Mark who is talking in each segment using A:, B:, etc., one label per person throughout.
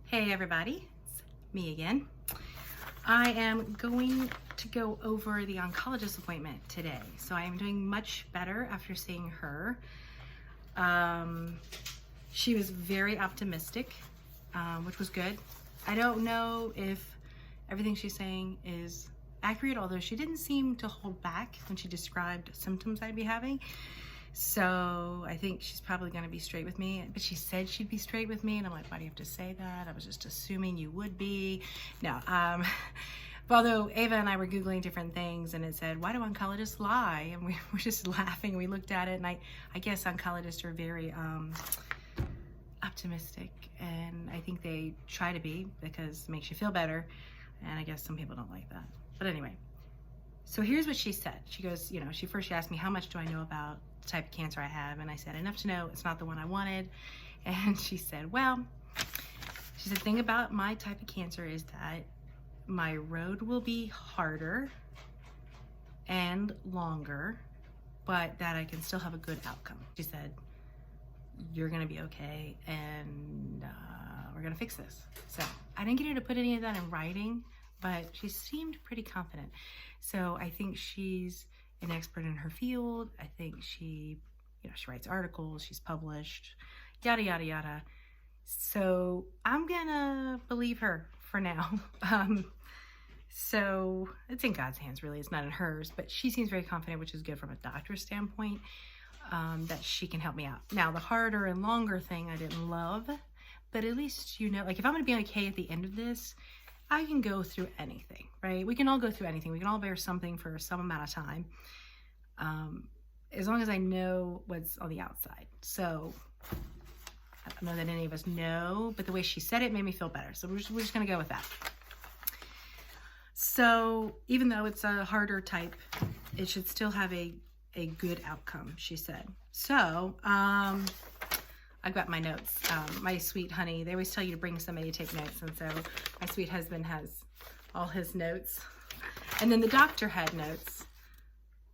A: Hey everybody, it's me again. I am going to go over the oncologist appointment today. So I am doing much better after seeing her. She was very optimistic, which was good. I don't know if everything she's saying is accurate, although she didn't seem to hold back when she described symptoms I'd be having. So I think she's probably going to be straight with me, but she said she'd be straight with me, and I'm like, why do you have to say that? I was just assuming you would be. No, although Ava and I were Googling different things, and it said, why do oncologists lie? And we were just laughing, and we looked at it, and I guess oncologists are very optimistic, and I think they try to be because it makes you feel better, and I guess some people don't like that. But anyway, so here's what she said. She goes, she asked me, how much do I know about the type of cancer I have? And I said, enough to know it's not the one I wanted. And she said, well, she said, the thing about my type of cancer is that my road will be harder and longer, but that I can still have a good outcome. She said, you're gonna be okay, and we're gonna fix this. So I didn't get her to put any of that in writing, but she seemed pretty confident. So I think she's an expert in her field. I think she writes articles, she's published, yada, yada, yada. So I'm gonna believe her for now. So it's in God's hands, really. It's not in hers, but she seems very confident, which is good from a doctor's standpoint, that she can help me out. Now, the harder and longer thing I didn't love, but at least, like if I'm gonna be okay at the end of this, I can go through anything, right? We can all go through anything. We can all bear something for some amount of time, as long as I know what's on the outside. So I don't know that any of us know, but the way she said it made me feel better. So we're just gonna go with that. So even though it's a harder type, it should still have a good outcome, she said. So I've got my notes. My sweet honey, they always tell you to bring somebody to take notes, and so my sweet husband has all his notes. And then the doctor had notes.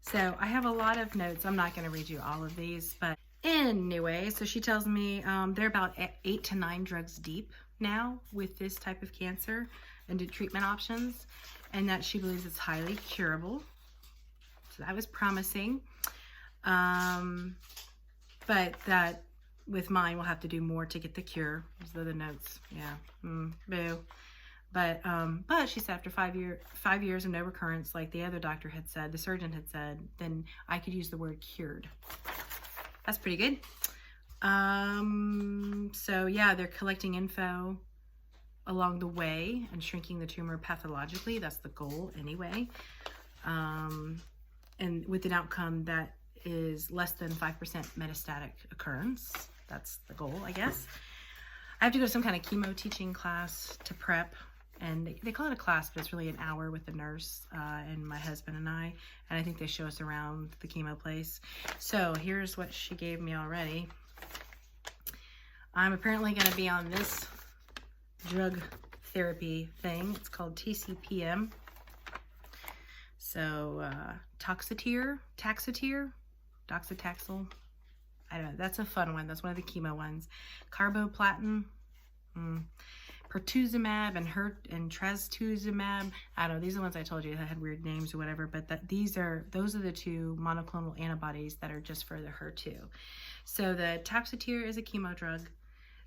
A: So I have a lot of notes. I'm not going to read you all of these, but anyway, so she tells me they're about 8 to 9 drugs deep now with this type of cancer and the treatment options, and that she believes it's highly curable. So that was promising. But that with mine, we'll have to do more to get the cure. Those are the notes. Yeah. Boo. But she said after 5 years of no recurrence, like the other doctor had said, the surgeon had said, then I could use the word cured. That's pretty good. So yeah, they're collecting info along the way and shrinking the tumor pathologically. That's the goal anyway. And with an outcome that is less than 5% metastatic occurrence. That's the goal, I guess. I have to go to some kind of chemo teaching class to prep, and they call it a class, but it's really an hour with the nurse and my husband and I think they show us around the chemo place. So here's what she gave me already. I'm apparently going to be on this drug therapy thing. It's called TCPM. So Taxotere, doxytaxel, I don't know, that's a fun one. That's one of the chemo ones. Carboplatin, pertuzumab and trastuzumab. I don't know, these are the ones I told you that had weird names or whatever, but those are the 2 monoclonal antibodies that are just for the HER2. So the Taxotere is a chemo drug.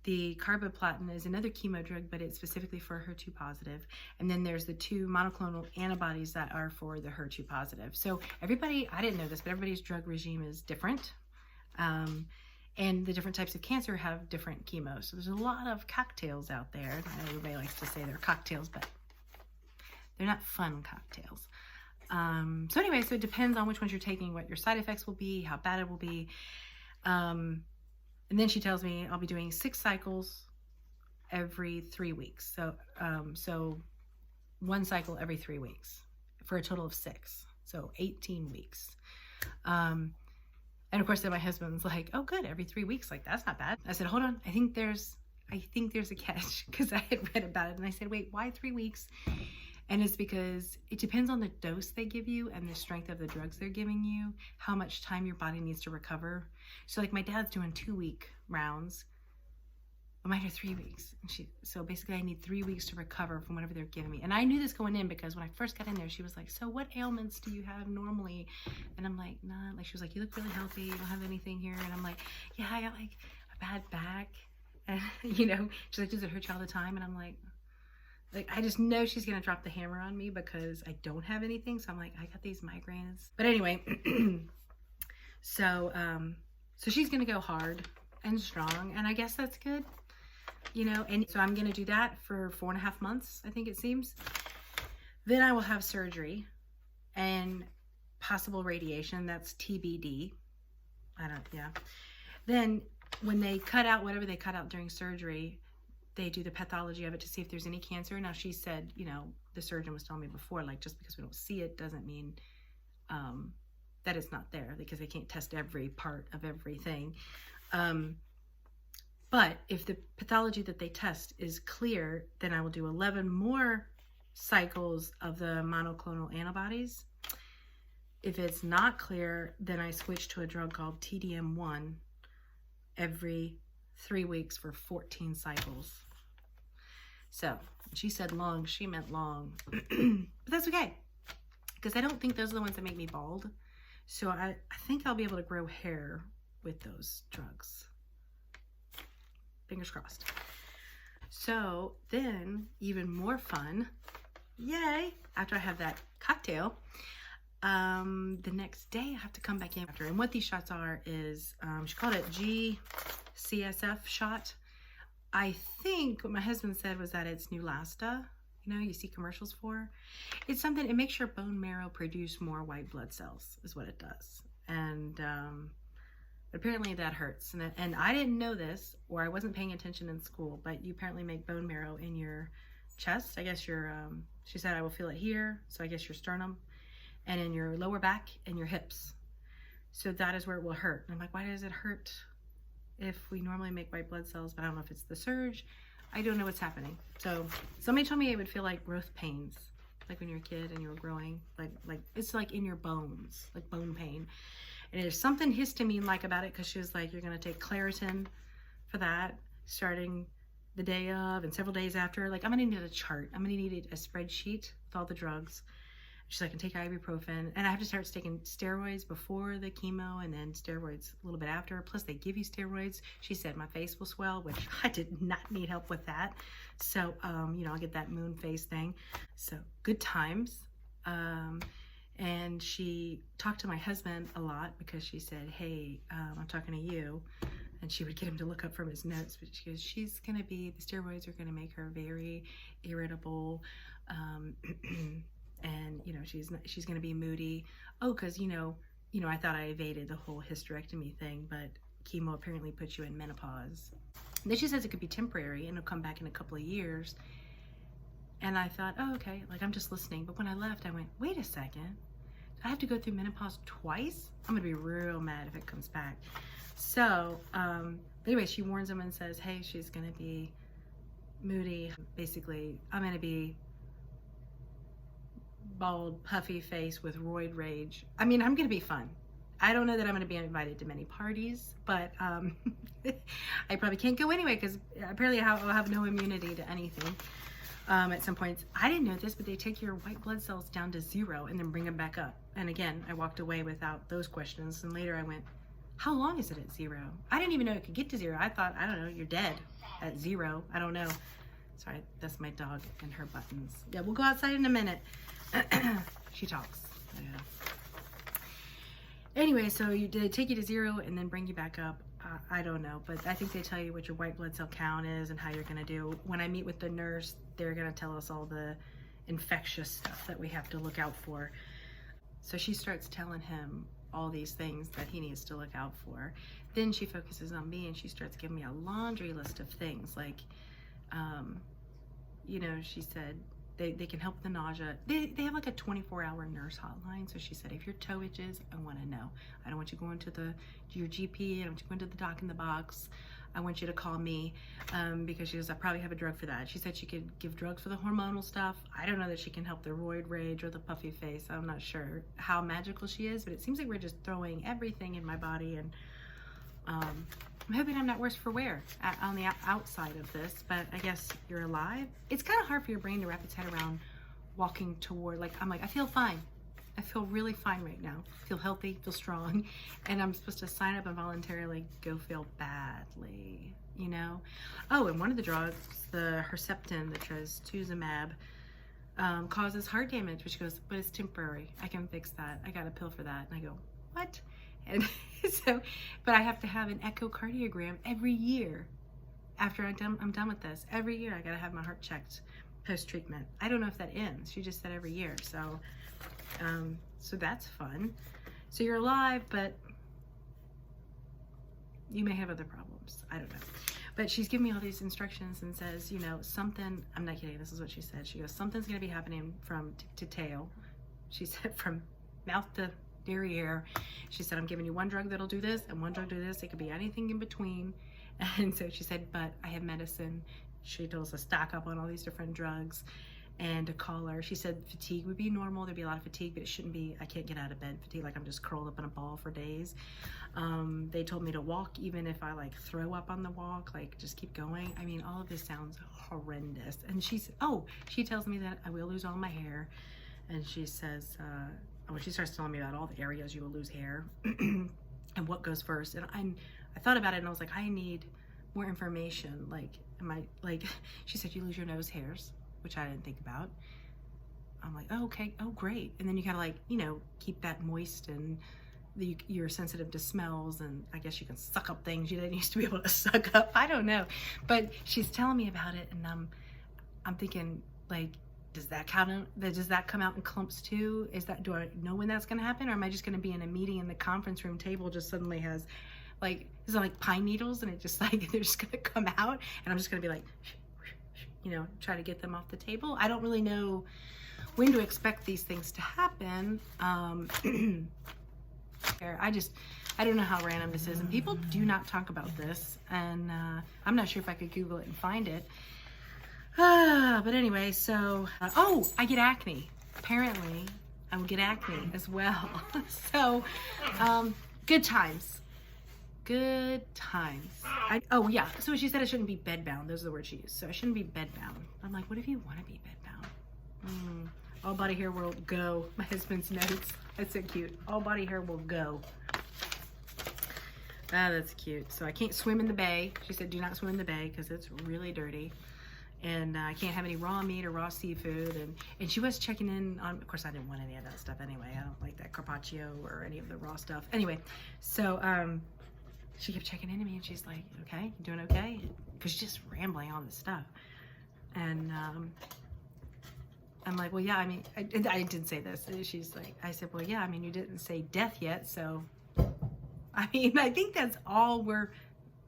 A: The carboplatin is another chemo drug, but it's specifically for HER2 positive. And then there's the 2 monoclonal antibodies that are for the HER2 positive. So everybody, I didn't know this, but everybody's drug regime is different. And the different types of cancer have different chemos. So there's a lot of cocktails out there. I know everybody likes to say they're cocktails, but they're not fun cocktails. So anyway, so it depends on which ones you're taking, what your side effects will be, how bad it will be. And then she tells me I'll be doing 6 cycles every 3 weeks. So 1 cycle every 3 weeks for a total of 6. So 18 weeks. And of course then my husband's like, oh good, every 3 weeks, like that's not bad. I said, hold on, I think there's a catch, because I had read about it, and I said, wait, why 3 weeks? And it's because it depends on the dose they give you and the strength of the drugs they're giving you, how much time your body needs to recover. So like my dad's doing 2-week rounds. mine are 3 weeks. And so basically I need 3 weeks to recover from whatever they're giving me. And I knew this going in because when I first got in there, she was like, so what ailments do you have normally? And I'm like, nah. Like, she was like, you look really healthy. You don't have anything here. And I'm like, yeah, I got like a bad back. And, you know, she's like, does it hurt you all the time? And I'm like, I just know she's going to drop the hammer on me because I don't have anything. So I'm like, I got these migraines. But anyway, so she's going to go hard and strong. And I guess that's good, you know. And so I'm going to do that for 4.5 months, I think it seems. Then I will have surgery and possible radiation. That's TBD. Then when they cut out whatever they cut out during surgery, they do the pathology of it to see if there's any cancer. Now, she said, you know, the surgeon was telling me before, like, just because we don't see it doesn't mean that it's not there, because they can't test every part of everything. But if the pathology that they test is clear, then I will do 11 more cycles of the monoclonal antibodies. If it's not clear, then I switch to a drug called TDM1 every 3 weeks for 14 cycles. So she said long, she meant long. But that's okay, because I don't think those are the ones that make me bald. So I think I'll be able to grow hair with those drugs. Fingers crossed. So then, even more fun, yay, after I have that cocktail, the next day I have to come back in after. And what these shots are is, she called it GCSF shot. I think what my husband said was that it's Neulasta, you know, you see commercials for. It's something, it makes your bone marrow produce more white blood cells, is what it does. And apparently that hurts. And I didn't know this, or I wasn't paying attention in school, but you apparently make bone marrow in your chest. I guess your, she said I will feel it here, so I guess your sternum, and in your lower back and your hips. So that is where it will hurt. And I'm like, why does it hurt if we normally make white blood cells? But I don't know if it's the surge. I don't know what's happening. So somebody told me it would feel like growth pains, like when you're a kid and you were growing, like it's like in your bones, like bone pain. And there's something histamine-like about it, because she was like, you're going to take Claritin for that, starting the day of and several days after. Like, I'm going to need a chart. I'm going to need a spreadsheet with all the drugs. She's like, I can take ibuprofen, and I have to start taking steroids before the chemo and then steroids a little bit after. Plus, they give you steroids. She said my face will swell, which I did not need help with that. So, you know, I'll get that moon face thing. So, good times. And she talked to my husband a lot, because she said, hey, I'm talking to you. And she would get him to look up from his notes. But she goes, she's going to be, the steroids are going to make her very irritable. And, you know, she's going to be moody. Oh, because, you know, I thought I evaded the whole hysterectomy thing, but chemo apparently puts you in menopause. Then she says it could be temporary and it'll come back in a couple of years. And I thought, oh, okay, like, I'm just listening. But when I left, I went, wait a second. Do I have to go through menopause twice? I'm going to be real mad if it comes back. So, anyway, she warns him and says, hey, she's going to be moody. Basically, I'm going to be bald, puffy face with roid rage. I mean, I'm going to be fun. I don't know that I'm going to be invited to many parties, but I probably can't go anyway, because apparently I'll have no immunity to anything at some points. I didn't know this, but they take your white blood cells down to 0 and then bring them back up. And again, I walked away without those questions. And later I went, how long is it at 0? I didn't even know it could get to 0. I thought, I don't know, you're dead at 0. I don't know. Sorry, that's my dog and her buttons. Yeah, we'll go outside in a minute. She talks. Yeah. Anyway, so they take you to 0 and then bring you back up. I don't know, but I think they tell you what your white blood cell count is and how you're going to do. When I meet with the nurse, they're going to tell us all the infectious stuff that we have to look out for. So she starts telling him all these things that he needs to look out for. Then she focuses on me and she starts giving me a laundry list of things. Like, you know, she said, they can help the nausea. They have like a 24-hour nurse hotline. So she said, if your toe itches, I want to know. I don't want you going to your GP. I don't want you going to the doc in the box. I want you to call me, because she goes, I probably have a drug for that. She said she could give drugs for the hormonal stuff. I don't know that she can help the roid rage or the puffy face. I'm not sure how magical she is, but it seems like we're just throwing everything in my body. And I'm hoping I'm not worse for wear on the outside of this, but I guess you're alive. It's kind of hard for your brain to wrap its head around walking toward, like, I'm like, I feel fine. I feel really fine right now. Feel healthy, feel strong. And I'm supposed to sign up and voluntarily go feel badly, you know? Oh, and one of the drugs, the Herceptin, the trastuzumab, causes heart damage, which goes, but it's temporary. I can fix that. I got a pill for that. And I go, what? And so, but I have to have an echocardiogram every year after I'm done with this. Every year I got to have my heart checked post-treatment. I don't know if that ends. She just said every year. So, so that's fun. So you're alive, but you may have other problems. I don't know. But she's giving me all these instructions and says, you know, something, I'm not kidding, this is what she said. She goes, something's going to be happening from tip to tail. She said from mouth to derriere. She said, I'm giving you one drug that'll do this and one drug do this. It could be anything in between. And so she said, but I have medicine. She told us to stock up on all these different drugs and to call her. She said fatigue would be normal. There'd be a lot of fatigue, but it shouldn't be, I can't get out of bed fatigue, like I'm just curled up in a ball for days. They told me to walk even if I like throw up on the walk, like just keep going. I mean, all of this sounds horrendous. And she's, oh, she tells me that I will lose all my hair. And she says, when she starts telling me about all the areas you will lose hair and what goes first. And I thought about it and I was like, I need more information. Like, am I, like, she said, you lose your nose hairs, which I didn't think about. I'm like, oh, okay, oh, great. And then you gotta, like, you know, keep that moist, and you're sensitive to smells, and I guess you can suck up things you didn't used to be able to suck up. I don't know. But she's telling me about it, and I'm thinking, like, does that count? Does that come out in clumps too? Is that, do I know when that's gonna happen? Or am I just gonna be in a meeting and the conference room table just suddenly has, like, is it like pine needles, and it just, like, they're just gonna come out, and I'm just gonna be like, you know, try to get them off the table. I don't really know when to expect these things to happen. I don't know how random this is, and people do not talk about this, and I'm not sure if I could Google it and find it. But anyway, so, oh, I get acne. Apparently, I will get acne as well. So, good times. Good times. Oh yeah, so she said I shouldn't be bedbound. Those are the words she used. So I shouldn't be bedbound. I'm like, what if you want to be bedbound? All body hair will go. My husband's notes. That's so cute. All body hair will go. Ah, that's cute. So I can't swim in the bay. She said, do not swim in the bay because it's really dirty. And I can't have any raw meat or raw seafood. And she was checking in on, of course I didn't want any of that stuff anyway. I don't like that carpaccio or any of the raw stuff. Anyway, so she kept checking into me, and she's like, okay, you doing okay? Because she's just rambling all this stuff. And I'm like, well, yeah, I mean, I didn't say this. She's like, I said, well, yeah, I mean, you didn't say death yet. So, I mean, I think that's all we're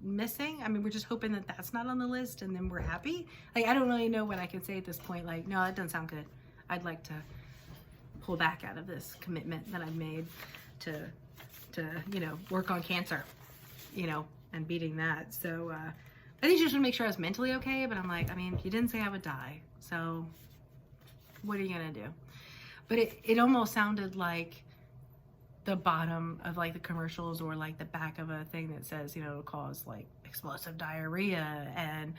A: missing. I mean, we're just hoping that that's not on the list, and then we're happy. Like, I don't really know what I can say at this point. Like, no, that doesn't sound good. I'd like to pull back out of this commitment that I've made to you know, work on cancer, you know, and beating that. So I think she just want to make sure I was mentally okay, but I'm like, I mean, you didn't say I would die, so what are you gonna do? But it almost sounded like the bottom of like the commercials, or like the back of a thing that says, you know, it'll cause like explosive diarrhea and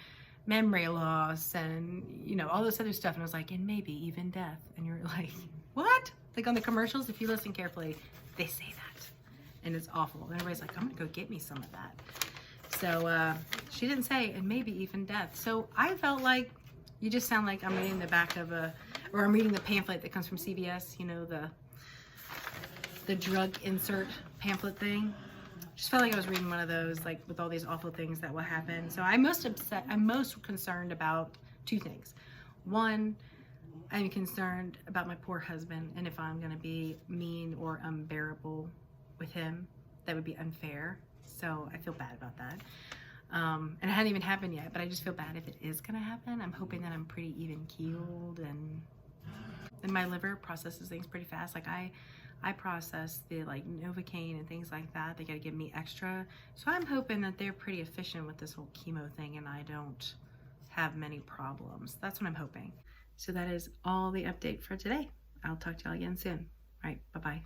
A: memory loss and, you know, all this other stuff. And I was like, and maybe even death. And you're like, what? Like on the commercials, if you listen carefully, they say that. And it's awful. And everybody's like, I'm gonna go get me some of that. So she didn't say, and maybe even death. So I felt like, you just sound like I'm reading the back of or I'm reading the pamphlet that comes from CVS, you know, the drug insert pamphlet thing. Just felt like I was reading one of those, like with all these awful things that will happen. So I'm most concerned about two things. One, I'm concerned about my poor husband, and if I'm gonna be mean or unbearable with him, that would be unfair. So I feel bad about that. And it hadn't even happened yet, but I just feel bad if it is gonna happen. I'm hoping that I'm pretty even keeled, and my liver processes things pretty fast. Like I process the like Novocaine and things like that. They gotta give me extra. So I'm hoping that they're pretty efficient with this whole chemo thing, and I don't have many problems. That's what I'm hoping. So that is all the update for today. I'll talk to y'all again soon. All right, bye-bye.